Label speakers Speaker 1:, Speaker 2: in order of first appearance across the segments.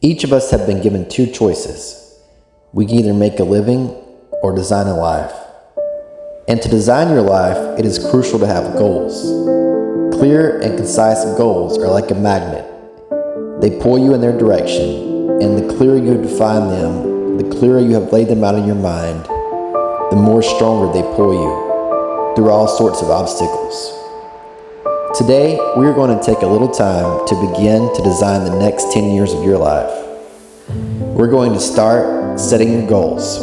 Speaker 1: Each of us have been given two choices. We can either make a living or design a life. And to design your life, it is crucial to have goals. Clear and concise goals are like a magnet. They pull you in their direction, and the clearer you define them, the clearer you have laid them out in your mind, the more stronger they pull you through all sorts of obstacles. Today, we are going to take a little time to begin to design the next 10 years of your life. We're going to start setting your goals.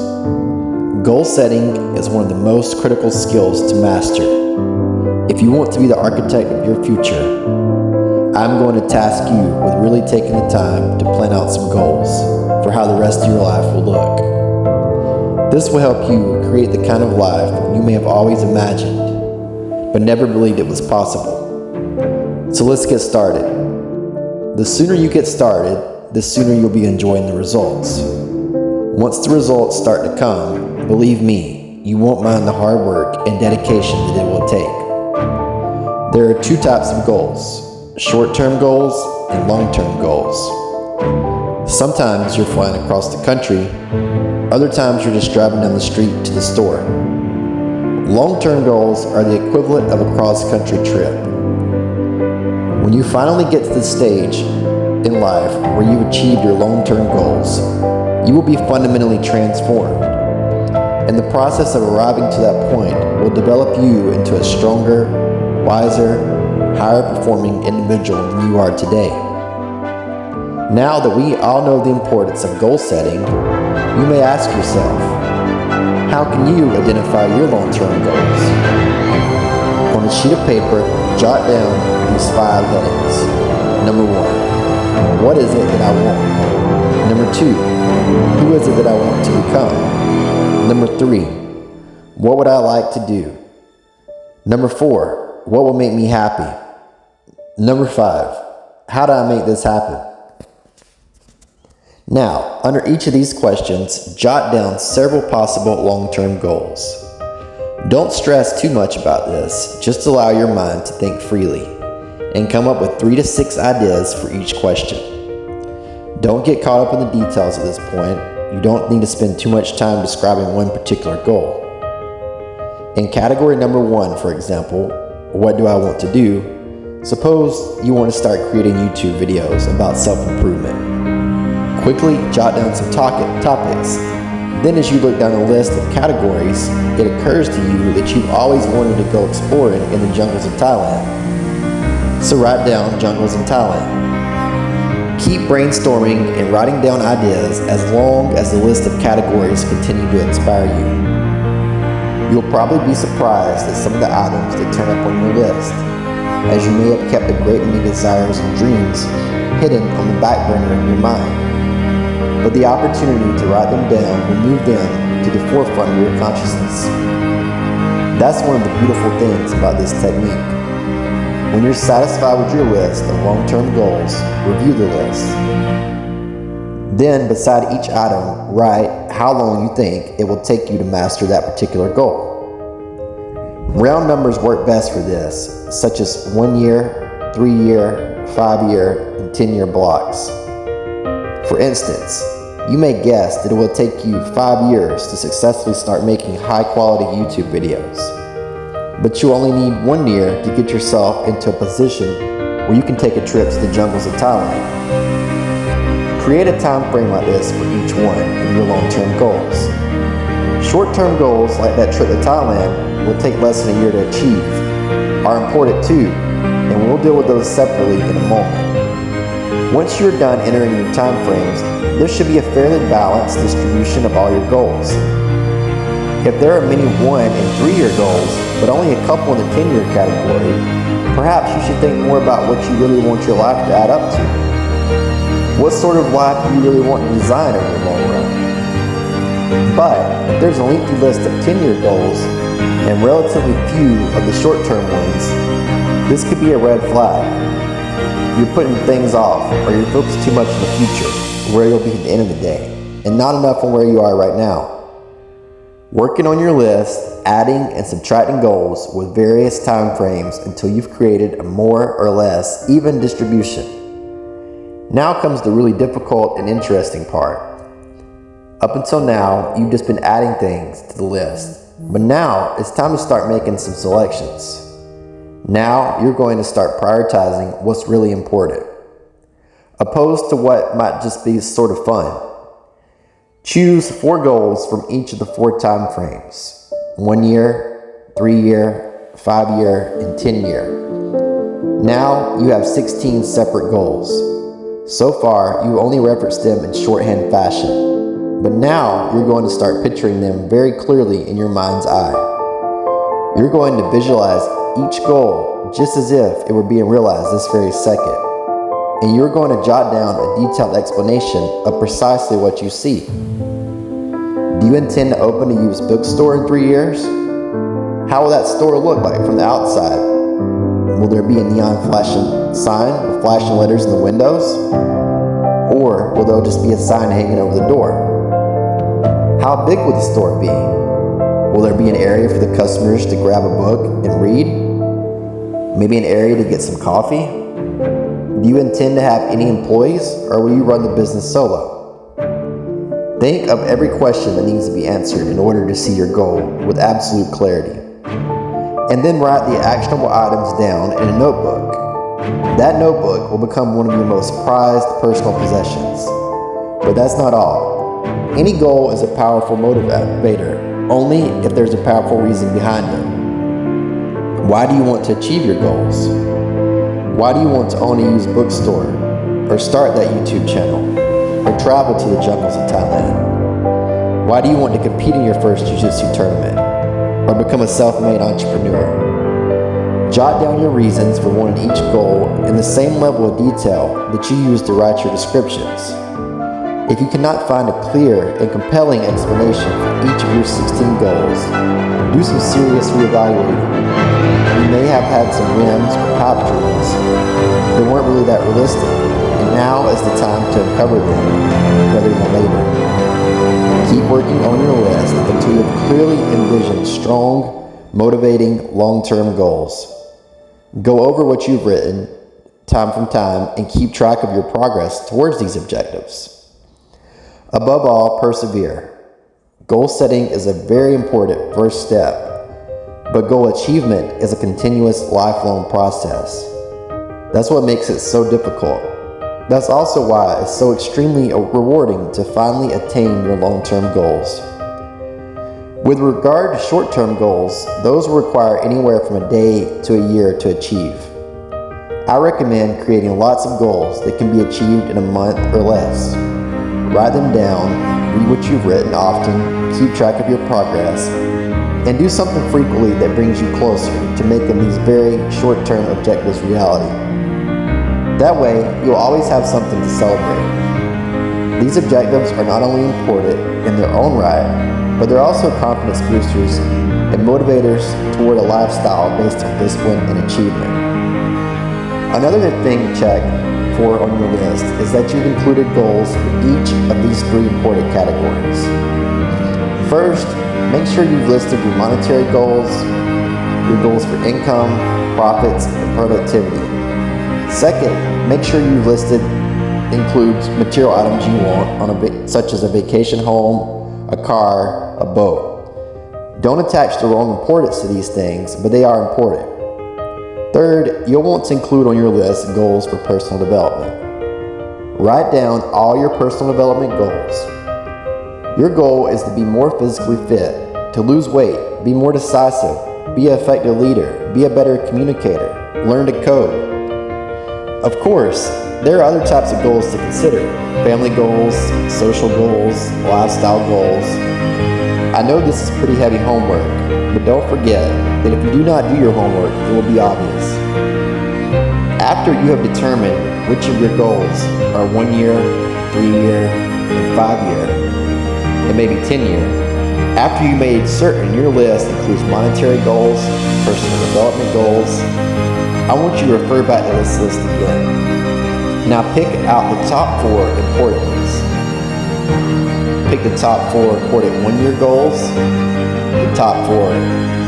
Speaker 1: Goal setting is one of the most critical skills to master. If you want to be the architect of your future, I'm going to task you with really taking the time to plan out some goals for how the rest of your life will look. This will help you create the kind of life you may have always imagined, but never believed it was possible. So let's get started. The sooner you get started, the sooner you'll be enjoying the results. Once the results start to come, believe me, you won't mind the hard work and dedication that it will take. There are two types of goals: short-term goals and long-term goals. Sometimes you're flying across the country, other times you're just driving down the street to the store. Long-term goals are the equivalent of a cross-country trip. When you finally get to the stage in life where you've achieved your long-term goals, you will be fundamentally transformed. And the process of arriving to that point will develop you into a stronger, wiser, higher performing individual than you are today. Now that we all know the importance of goal setting, you may ask yourself, how can you identify your long-term goals? On a sheet of paper, jot down these 5 headings. Number 1, what is it that I want? Number 2, who is it that I want to become? Number 3, what would I like to do? Number 4, what will make me happy? Number 5, how do I make this happen? Now, under each of these questions, jot down several possible long-term goals. Don't stress too much about this, just allow your mind to think freely and come up with 3 to 6 ideas for each question. Don't get caught up in the details at this point. You don't need to spend too much time describing one particular goal. In category number 1, for example, what do I want to do? Suppose you want to start creating YouTube videos about self-improvement. Quickly jot down some topics. Then as you look down a list of categories, it occurs to you that you've always wanted to go exploring in the jungles of Thailand. So write down jungles in Thailand. Keep brainstorming and writing down ideas as long as the list of categories continue to inspire you. You'll probably be surprised at some of the items that turn up on your list, as you may have kept a great many desires and dreams hidden on the back burner of your mind. But the opportunity to write them down will move them to the forefront of your consciousness. That's one of the beautiful things about this technique. When you're satisfied with your list of long-term goals, review the list. Then, beside each item, write how long you think it will take you to master that particular goal. Round numbers work best for this, such as 1 year, 3 year, 5 year, and 10 year blocks. For instance, you may guess that it will take you 5 years to successfully start making high-quality YouTube videos. But you only need 1 year to get yourself into a position where you can take a trip to the jungles of Thailand. Create a time frame like this for each one of your long-term goals. Short-term goals like that trip to Thailand will take less than a year to achieve, are important too, and we'll deal with those separately in a moment. Once you're done entering your time frames, there should be a fairly balanced distribution of all your goals. If there are many 1 and 3 year goals, but only a couple in the 10 year category, perhaps you should think more about what you really want your life to add up to. What sort of life do you really want to design over the long run? But if there's a lengthy list of 10 year goals and relatively few of the short term ones, this could be a red flag. You're putting things off, or you're focused too much on the future, where you'll be at the end of the day, and not enough on where you are right now. Working on your list, adding and subtracting goals with various time frames until you've created a more or less even distribution. Now comes the really difficult and interesting part. Up until now, you've just been adding things to the list, but now it's time to start making some selections. Now you're going to start prioritizing what's really important, opposed to what might just be sort of fun. Choose 4 goals from each of the 4 time frames: 1 year, 3 year, 5 year, and 10 year. Now you have 16 separate goals. So far, you only referenced them in shorthand fashion, but now you're going to start picturing them very clearly in your mind's eye. You're going to visualize each goal just as if it were being realized this very second, and you're going to jot down a detailed explanation of precisely what you see. Do you intend to open a used bookstore in 3 years? How will that store look like from the outside? Will there be a neon flashing sign with flashing letters in the windows? Or will there just be a sign hanging over the door? How big will the store be? Will there be an area for the customers to grab a book and read? Maybe an area to get some coffee? Do you intend to have any employees, or will you run the business solo? Think of every question that needs to be answered in order to see your goal with absolute clarity. And then write the actionable items down in a notebook. That notebook will become one of your most prized personal possessions. But that's not all. Any goal is a powerful motivator, only if there's a powerful reason behind it. Why do you want to achieve your goals? Why do you want to own a used bookstore, or start that YouTube channel, or travel to the jungles of Thailand? Why do you want to compete in your first jiu-jitsu tournament, or become a self-made entrepreneur? Jot down your reasons for wanting each goal in the same level of detail that you use to write your descriptions. If you cannot find a clear and compelling explanation for each of your 16 goals, do some serious reevaluating. You may have had some whims or pipe dreams that weren't really that realistic, and now is the time to uncover them rather than later. Keep working on your list until you have clearly envisioned strong, motivating, long-term goals. Go over what you've written time from time and keep track of your progress towards these objectives. Above all, persevere. Goal setting is a very important first step, but goal achievement is a continuous, lifelong process. That's what makes it so difficult. That's also why it's so extremely rewarding to finally attain your long-term goals. With regard to short-term goals, those will require anywhere from a day to a year to achieve. I recommend creating lots of goals that can be achieved in a month or less. Write them down, read what you've written often, keep track of your progress, and do something frequently that brings you closer to making these very short-term objectives reality. That way, you'll always have something to celebrate. These objectives are not only important in their own right, but they're also confidence boosters and motivators toward a lifestyle based on discipline and achievement. Another thing to check for on your list is that you've included goals for each of these 3 important categories. First, make sure you've listed your monetary goals, your goals for income, profits, and productivity. Second, make sure you've listed includes material items you want, such as a vacation home, a car, a boat. Don't attach the wrong importance to these things, but they are important. Third, you'll want to include on your list goals for personal development. Write down all your personal development goals. Your goal is to be more physically fit, to lose weight, be more decisive, be an effective leader, be a better communicator, learn to code. Of course, there are other types of goals to consider: family goals, social goals, lifestyle goals. I know this is pretty heavy homework, but don't forget that if you do not do your homework, it will be obvious. After you have determined which of your goals are 1 year, 3 year, and 5 year, and maybe 10 year, after you made certain your list includes monetary goals, personal development goals, I want you to refer back to this list again. Now pick out the top 4 important ones. Pick the top 4 important 1-year goals, the top 4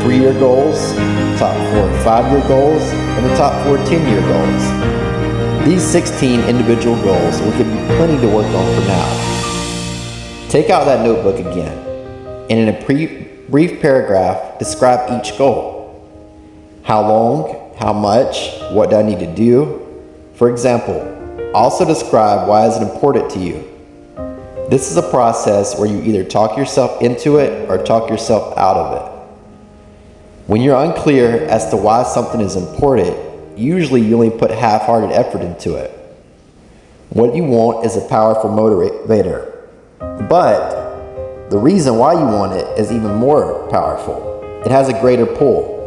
Speaker 1: 3-year goals, the top 4 5-year goals, and the top 4 10-year goals. These 16 individual goals will give you plenty to work on for now. Take out that notebook again, and in a brief paragraph, describe each goal. How long, how much, what do I need to do? For example, also describe why is it important to you. This is a process where you either talk yourself into it or talk yourself out of it. When you're unclear as to why something is important, usually you only put half-hearted effort into it. What you want is a powerful motivator, but the reason why you want it is even more powerful. It has a greater pull.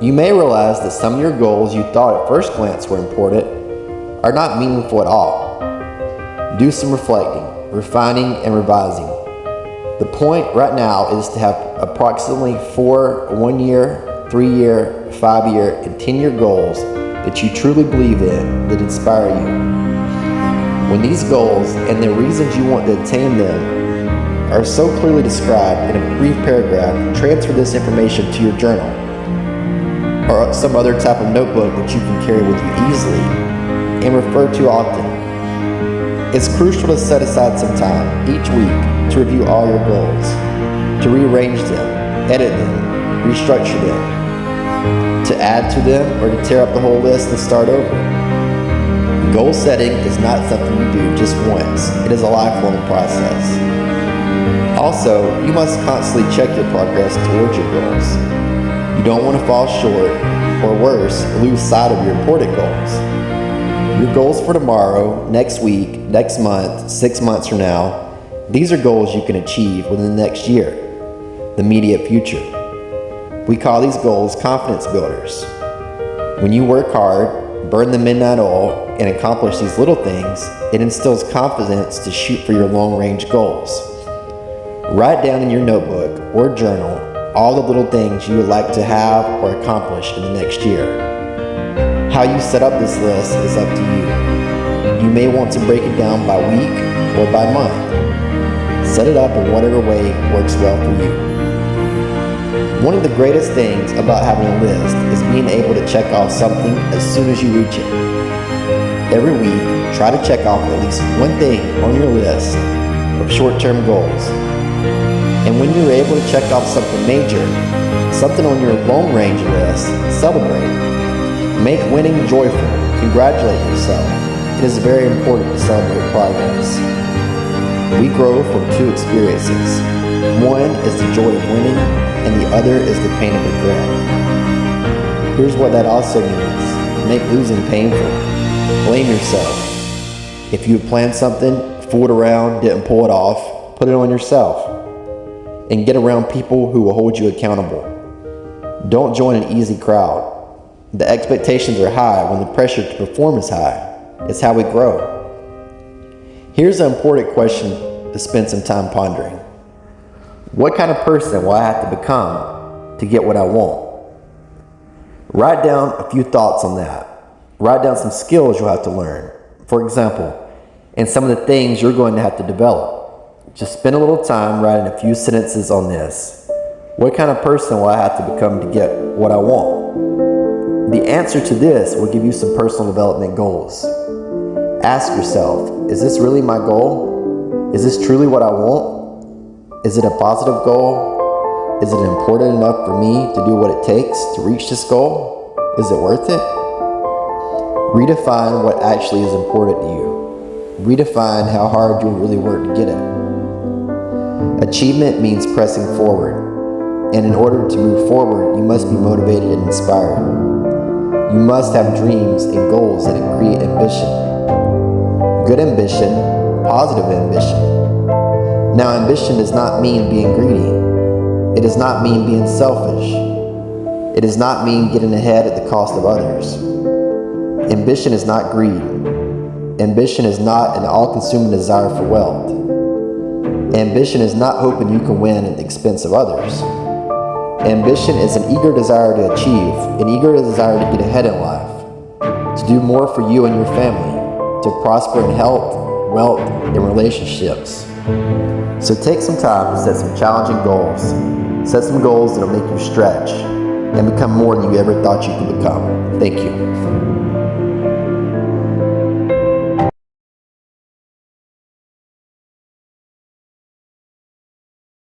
Speaker 1: You may realize that some of your goals you thought at first glance were important are not meaningful at all. Do some reflecting, refining, and revising. The point right now is to have approximately 4 1-year, 3-year, 5-year, and 10-year goals that you truly believe in that inspire you. When these goals and the reasons you want to attain them are so clearly described in a brief paragraph, transfer this information to your journal or some other type of notebook that you can carry with you easily and refer to often. It's crucial to set aside some time each week to review all your goals, to rearrange them, edit them, restructure them, to add to them, or to tear up the whole list and start over. Goal setting is not something you do just once. It is a lifelong process. Also, you must constantly check your progress towards your goals. You don't want to fall short, or worse, lose sight of your important goals. Your goals for tomorrow, next week, next month, 6 months from now, these are goals you can achieve within the next year, the immediate future. We call these goals confidence builders. When you work hard, burn the midnight oil, and accomplish these little things, it instills confidence to shoot for your long-range goals. Write down in your notebook or journal all the little things you would like to have or accomplish in the next year. How you set up this list is up to you. You may want to break it down by week or by month. Set it up in whatever way works well for you. One of the greatest things about having a list is being able to check off something as soon as you reach it. Every week, try to check off at least one thing on your list of short-term goals. And when you're able to check off something major, something on your long-range list, celebrate. Make winning joyful. Congratulate yourself. It is very important to celebrate progress. We grow from 2 experiences. One is the joy of winning, and the other is the pain of regret. Here's what that also means. Make losing painful. Blame yourself. If you had planned something, fooled around, didn't pull it off, put it on yourself. And get around people who will hold you accountable. Don't join an easy crowd. The expectations are high when the pressure to perform is high. It's how we grow. Here's an important question to spend some time pondering. What kind of person will I have to become to get what I want? Write down a few thoughts on that. Write down some skills you'll have to learn, for example, and some of the things you're going to have to develop. Just spend a little time writing a few sentences on this. What kind of person will I have to become to get what I want? The answer to this will give you some personal development goals. Ask yourself, is this really my goal? Is this truly what I want? Is it a positive goal? Is it important enough for me to do what it takes to reach this goal? Is it worth it? Redefine what actually is important to you. Redefine how hard you'll really work to get it. Achievement means pressing forward, and in order to move forward, you must be motivated and inspired. You must have dreams and goals that create ambition. Good ambition, positive ambition. Now, ambition does not mean being greedy. It does not mean being selfish. It does not mean getting ahead at the cost of others. Ambition is not greed. Ambition is not an all-consuming desire for wealth. Ambition is not hoping you can win at the expense of others. Ambition is an eager desire to achieve, an eager desire to get ahead in life, to do more for you and your family, to prosper in health, wealth, and relationships. So take some time to set some challenging goals. Set some goals that will make you stretch and become more than you ever thought you could become. Thank you.